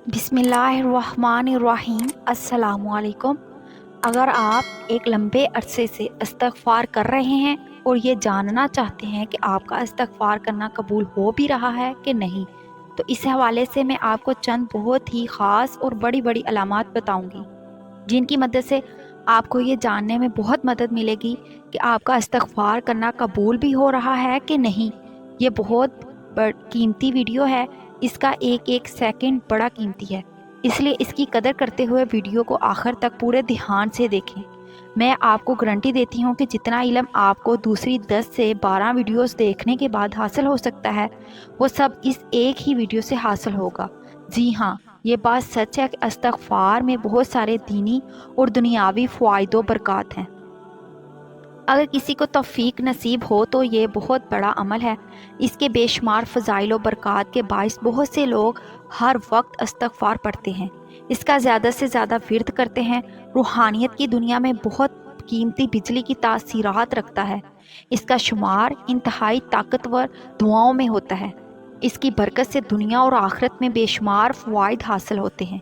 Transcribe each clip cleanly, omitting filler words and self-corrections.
بسم اللہ الرحمن الرحیم۔ السلام علیکم۔ اگر آپ ایک لمبے عرصے سے استغفار کر رہے ہیں اور یہ جاننا چاہتے ہیں کہ آپ کا استغفار کرنا قبول ہو بھی رہا ہے کہ نہیں، تو اس حوالے سے میں آپ کو چند بہت ہی خاص اور بڑی بڑی علامات بتاؤں گی، جن کی مدد سے آپ کو یہ جاننے میں بہت مدد ملے گی کہ آپ کا استغفار کرنا قبول بھی ہو رہا ہے کہ نہیں۔ یہ بہت قیمتی ویڈیو ہے، اس کا ایک ایک سیکنڈ بڑا قیمتی ہے، اس لیے اس کی قدر کرتے ہوئے ویڈیو کو آخر تک پورے دھیان سے دیکھیں۔ میں آپ کو گارنٹی دیتی ہوں کہ جتنا علم آپ کو دوسری 10 سے 12 ویڈیوز دیکھنے کے بعد حاصل ہو سکتا ہے، وہ سب اس ایک ہی ویڈیو سے حاصل ہوگا۔ جی ہاں، یہ بات سچ ہے کہ استغفار میں بہت سارے دینی اور دنیاوی فوائد و برکات ہیں۔ اگر کسی کو توفیق نصیب ہو تو یہ بہت بڑا عمل ہے۔ اس کے بے شمار فضائل و برکات کے باعث بہت سے لوگ ہر وقت استغفار پڑھتے ہیں، اس کا زیادہ سے زیادہ ورد کرتے ہیں۔ روحانیت کی دنیا میں بہت قیمتی بجلی کی تاثیرات رکھتا ہے۔ اس کا شمار انتہائی طاقتور دعاؤں میں ہوتا ہے۔ اس کی برکت سے دنیا اور آخرت میں بے شمار فوائد حاصل ہوتے ہیں،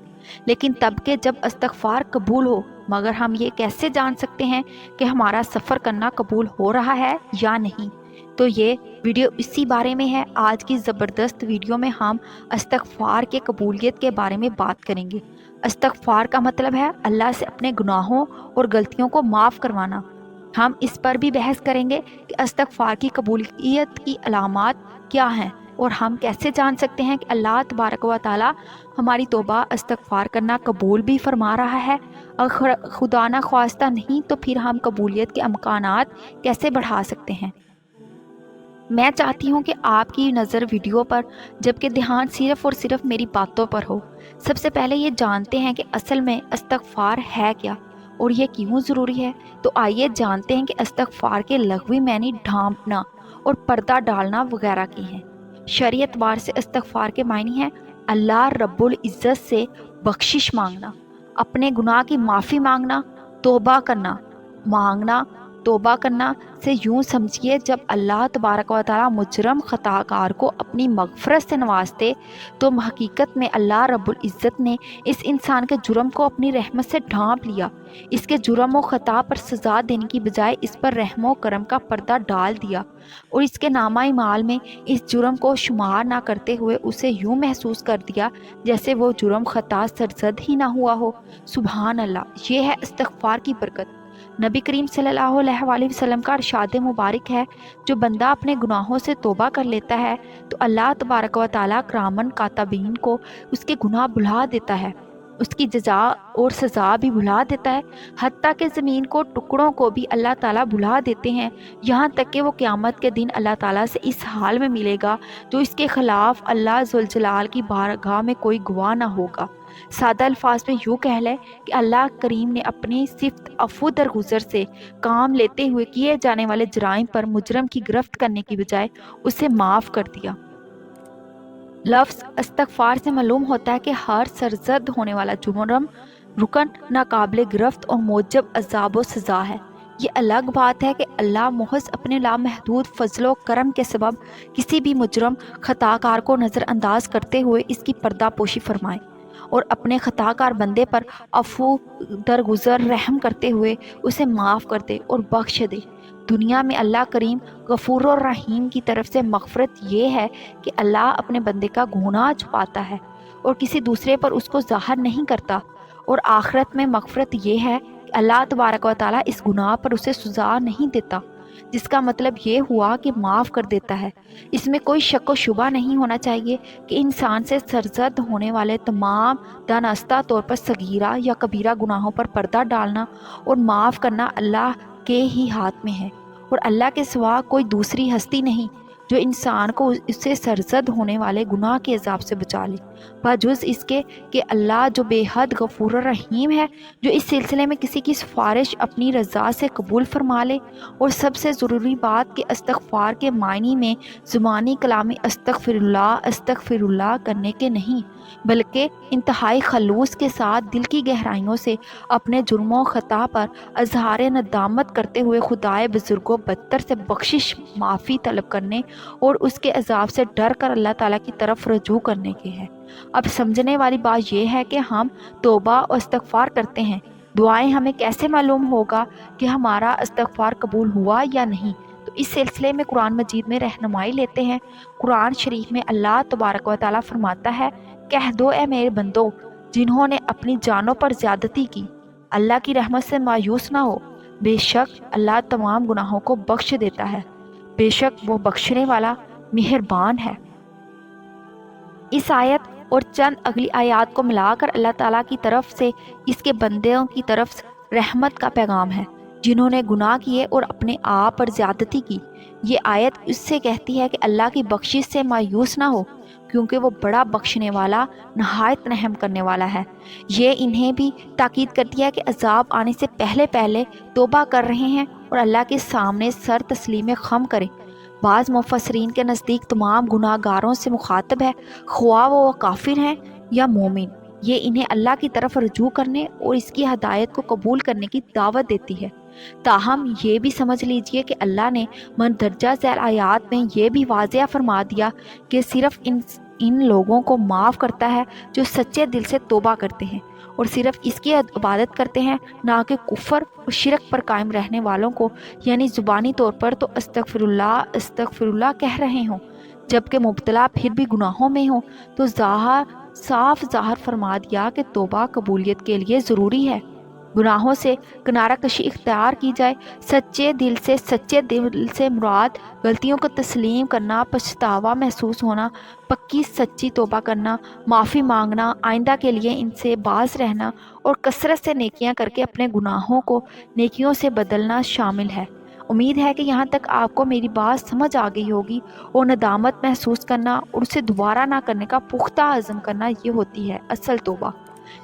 لیکن تب کہ جب استغفار قبول ہو۔ مگر ہم یہ کیسے جان سکتے ہیں کہ ہمارا سفر کرنا قبول ہو رہا ہے یا نہیں؟ تو یہ ویڈیو اسی بارے میں ہے۔ آج کی زبردست ویڈیو میں ہم استغفار کے قبولیت کے بارے میں بات کریں گے۔ استغفار کا مطلب ہے اللہ سے اپنے گناہوں اور غلطیوں کو معاف کروانا۔ ہم اس پر بھی بحث کریں گے کہ استغفار کی قبولیت کی علامات کیا ہیں، اور ہم کیسے جان سکتے ہیں کہ اللہ تبارک و تعالی ہماری توبہ استغفار کرنا قبول بھی فرما رہا ہے۔ اگر خدا نہ خواستہ نہیں تو پھر ہم قبولیت کے امکانات کیسے بڑھا سکتے ہیں؟ میں چاہتی ہوں کہ آپ کی نظر ویڈیو پر جبکہ دھیان صرف اور صرف میری باتوں پر ہو۔ سب سے پہلے یہ جانتے ہیں کہ اصل میں استغفار ہے کیا اور یہ کیوں ضروری ہے۔ تو آئیے جانتے ہیں کہ استغفار کے لغوی معنی ڈھانپنا اور پردہ ڈالنا وغیرہ کی ہیں۔ شرعی اعتبار سے استغفار کے معنی ہیں اللہ رب العزت سے بخشش مانگنا، اپنے گناہ کی معافی مانگنا، توبہ کرنا۔ مانگنا، توبہ کرنا سے یوں سمجھیے جب اللہ تبارک و تعالی مجرم خطا کار کو اپنی مغفرت سے نوازتے تو حقیقت میں اللہ رب العزت نے اس انسان کے جرم کو اپنی رحمت سے ڈھانپ لیا۔ اس کے جرم و خطا پر سزا دینے کی بجائے اس پر رحم و کرم کا پردہ ڈال دیا، اور اس کے نامہ اعمال میں اس جرم کو شمار نہ کرتے ہوئے اسے یوں محسوس کر دیا جیسے وہ جرم خطا سرزد ہی نہ ہوا ہو۔ سبحان اللہ، یہ ہے استغفار کی برکت۔ نبی کریم صلی اللہ علیہ وآلہ وسلم کا ارشاد مبارک ہے، جو بندہ اپنے گناہوں سے توبہ کر لیتا ہے تو اللہ تبارک و تعالیٰ کرامن کاتبین کو اس کے گناہ بھلا دیتا ہے، اس کی جزا اور سزا بھی بھلا دیتا ہے، حتیٰ کہ زمین کو ٹکڑوں کو بھی اللہ تعالیٰ بھلا دیتے ہیں، یہاں تک کہ وہ قیامت کے دن اللہ تعالیٰ سے اس حال میں ملے گا جو اس کے خلاف اللہ ذوالجلال کی بارگاہ میں کوئی گواہ نہ ہوگا۔ سادہ الفاظ میں یوں کہہ لیں کہ اللہ کریم نے اپنی صفت عفو درگزر سے کام لیتے ہوئے کیے جانے والے جرائم پر مجرم کی گرفت کرنے کی بجائے اسے معاف کر دیا۔ لفظ استغفار سے معلوم ہوتا ہے کہ ہر سرزد ہونے والا جرم رکن ناقابل گرفت اور موجب عذاب و سزا ہے۔ یہ الگ بات ہے کہ اللہ محض اپنے لامحدود فضل و کرم کے سبب کسی بھی مجرم خطا کار کو نظر انداز کرتے ہوئے اس کی پردہ پوشی فرمائے، اور اپنے خطا کار بندے پر عفو درگزر رحم کرتے ہوئے اسے معاف کر دے اور بخش دے۔ دنیا میں اللہ کریم غفور الرحیم کی طرف سے مغفرت یہ ہے کہ اللہ اپنے بندے کا گناہ چھپاتا ہے اور کسی دوسرے پر اس کو ظاہر نہیں کرتا، اور آخرت میں مغفرت یہ ہے کہ اللہ تبارک و تعالیٰ اس گناہ پر اسے سزا نہیں دیتا، جس کا مطلب یہ ہوا کہ معاف کر دیتا ہے۔ اس میں کوئی شک و شبہ نہیں ہونا چاہیے کہ انسان سے سرزد ہونے والے تمام دانستہ طور پر صغیرہ یا کبیرہ گناہوں پر پردہ ڈالنا اور معاف کرنا اللہ کے ہی ہاتھ میں ہے، اور اللہ کے سوا کوئی دوسری ہستی نہیں جو انسان کو اس سے سرزد ہونے والے گناہ کے عذاب سے بچا لے، بجز اس کے کہ اللہ جو بے حد غفور الرحیم ہے، جو اس سلسلے میں کسی کی سفارش اپنی رضا سے قبول فرما لے۔ اور سب سے ضروری بات کہ استغفار کے معنی میں زبانی کلامی استغفر اللہ کرنے کے نہیں، بلکہ انتہائی خلوص کے ساتھ دل کی گہرائیوں سے اپنے جرم و خطا پر اظہار ندامت کرتے ہوئے خدائے بزرگ و برتر سے بخشش معافی طلب کرنے اور اس کے عذاب سے ڈر کر اللہ تعالیٰ کی طرف رجوع کرنے کے ہے۔ اب سمجھنے والی بات یہ ہے کہ ہم توبہ اور استغفار کرتے ہیں، دعائیں ہمیں کیسے معلوم ہوگا کہ ہمارا استغفار قبول ہوا یا نہیں؟ تو اس سلسلے میں قرآن مجید میں رہنمائی لیتے ہیں۔ قرآن شریف میں اللہ تبارک و تعالیٰ فرماتا ہے، کہہ دو اے میرے بندو جنہوں نے اپنی جانوں پر زیادتی کی، اللہ کی رحمت سے مایوس نہ ہو، بے شک اللہ تمام گناہوں کو بخش دیتا ہے، بے شک وہ بخشنے والا مہربان ہے۔ اس آیت اور چند اگلی آیات کو ملا کر اللہ تعالیٰ کی طرف سے اس کے بندوں کی طرف رحمت کا پیغام ہے جنہوں نے گناہ کیے اور اپنے آپ پر زیادتی کی۔ یہ آیت اس سے کہتی ہے کہ اللہ کی بخشش سے مایوس نہ ہو، کیونکہ وہ بڑا بخشنے والا، نہایت رحم کرنے والا ہے۔ یہ انہیں بھی تاکید کرتی ہے کہ عذاب آنے سے پہلے پہلے توبہ کر رہے ہیں اور اللہ کے سامنے سر تسلیم خم کریں۔ بعض مفسرین کے نزدیک تمام گناہ گاروں سے مخاطب ہے، خواہ وہ کافر ہیں یا مومن۔ یہ انہیں اللہ کی طرف رجوع کرنے اور اس کی ہدایت کو قبول کرنے کی دعوت دیتی ہے۔ تاہم یہ بھی سمجھ لیجئے کہ اللہ نے مندرجہ ذیل آیات میں یہ بھی واضح فرما دیا کہ صرف ان لوگوں کو معاف کرتا ہے جو سچے دل سے توبہ کرتے ہیں اور صرف اس کی عبادت کرتے ہیں، نہ کہ کفر اور شرک پر قائم رہنے والوں کو، یعنی زبانی طور پر تو استغفر اللہ کہہ رہے ہوں، جبکہ مبتلا پھر بھی گناہوں میں ہوں۔ تو صاف ظاہر فرما دیا کہ توبہ قبولیت کے لیے ضروری ہے، گناہوں سے کنارہ کشی اختیار کی جائے۔ سچے دل سے مراد غلطیوں کو تسلیم کرنا، پچھتاوا محسوس ہونا، پکی سچی توبہ کرنا، معافی مانگنا، آئندہ کے لیے ان سے باز رہنا اور کثرت سے نیکیاں کر کے اپنے گناہوں کو نیکیوں سے بدلنا شامل ہے۔ امید ہے کہ یہاں تک آپ کو میری بات سمجھ آ گئی ہوگی، اور ندامت محسوس کرنا اور اسے دوبارہ نہ کرنے کا پختہ عزم کرنا، یہ ہوتی ہے اصل توبہ۔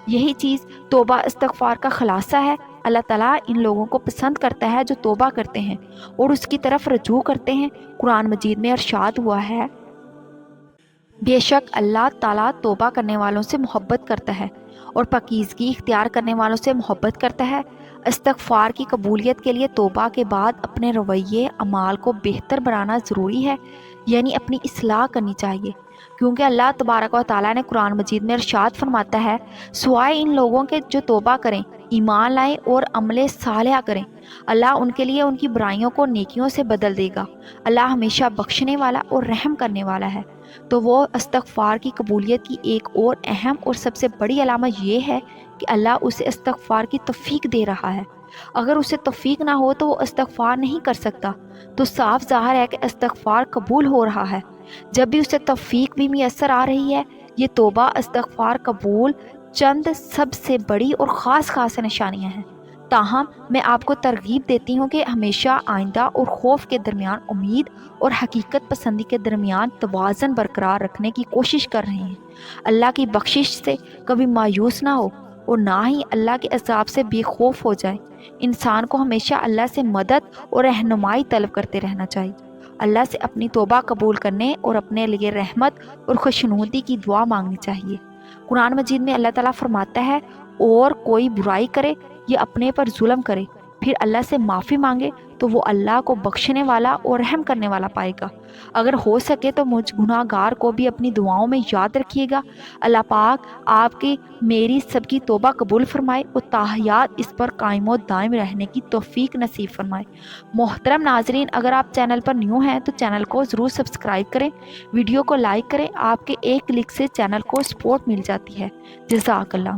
یہی چیز توبہ استغفار کا خلاصہ ہے۔ اللہ تعالیٰ ان لوگوں کو پسند کرتا ہے جو توبہ کرتے ہیں اور اس کی طرف رجوع کرتے ہیں۔ قرآن مجید میں ارشاد ہوا ہے، بے شک اللہ تعالیٰ توبہ کرنے والوں سے محبت کرتا ہے اور پاکیزگی اختیار کرنے والوں سے محبت کرتا ہے۔ استغفار کی قبولیت کے لیے توبہ کے بعد اپنے رویے اعمال کو بہتر بنانا ضروری ہے، یعنی اپنی اصلاح کرنی چاہیے، کیونکہ اللہ تبارک و تعالیٰ نے قرآن مجید میں ارشاد فرماتا ہے، سوائے ان لوگوں کے جو توبہ کریں، ایمان لائیں اور عمل صالحہ کریں، اللہ ان کے لیے ان کی برائیوں کو نیکیوں سے بدل دے گا۔ اللہ ہمیشہ بخشنے والا اور رحم کرنے والا ہے۔ تو وہ استغفار کی قبولیت کی ایک اور اہم اور سب سے بڑی علامت یہ ہے کہ اللہ اسے استغفار کی توفیق دے رہا ہے۔ اگر اسے توفیق نہ ہو تو وہ استغفار نہیں کر سکتا، تو صاف ظاہر ہے کہ استغفار قبول ہو رہا ہے۔ جب بھی اسے توفیق بھی میسر آ رہی ہے۔ یہ توبہ استغفار قبول چند سب سے بڑی اور خاص نشانیاں ہیں۔ تاہم میں آپ کو ترغیب دیتی ہوں کہ ہمیشہ آئندہ اور خوف کے درمیان امید اور حقیقت پسندی کے درمیان توازن برقرار رکھنے کی کوشش کر رہے ہیں۔ اللہ کی بخشش سے کبھی مایوس نہ ہو اور نہ ہی اللہ کے عذاب سے بے خوف ہو جائے۔ انسان کو ہمیشہ اللہ سے مدد اور رہنمائی طلب کرتے رہنا چاہیے، اللہ سے اپنی توبہ قبول کرنے اور اپنے لیے رحمت اور خوشنودی کی دعا مانگنی چاہیے۔ قرآن مجید میں اللہ تعالیٰ فرماتا ہے، اور کوئی برائی کرے یا اپنے پر ظلم کرے پھر اللہ سے معافی مانگے تو وہ اللہ کو بخشنے والا اور رحم کرنے والا پائے گا۔ اگر ہو سکے تو مجھ گناہ گار کو بھی اپنی دعاؤں میں یاد رکھیے گا۔ اللہ پاک آپ کی میری سب کی توبہ قبول فرمائے اور تاحیات اس پر قائم و دائم رہنے کی توفیق نصیب فرمائے۔ محترم ناظرین، اگر آپ چینل پر نیو ہیں تو چینل کو ضرور سبسکرائب کریں، ویڈیو کو لائک کریں، آپ کے ایک کلک سے چینل کو سپورٹ مل جاتی ہے۔ جزاک اللہ۔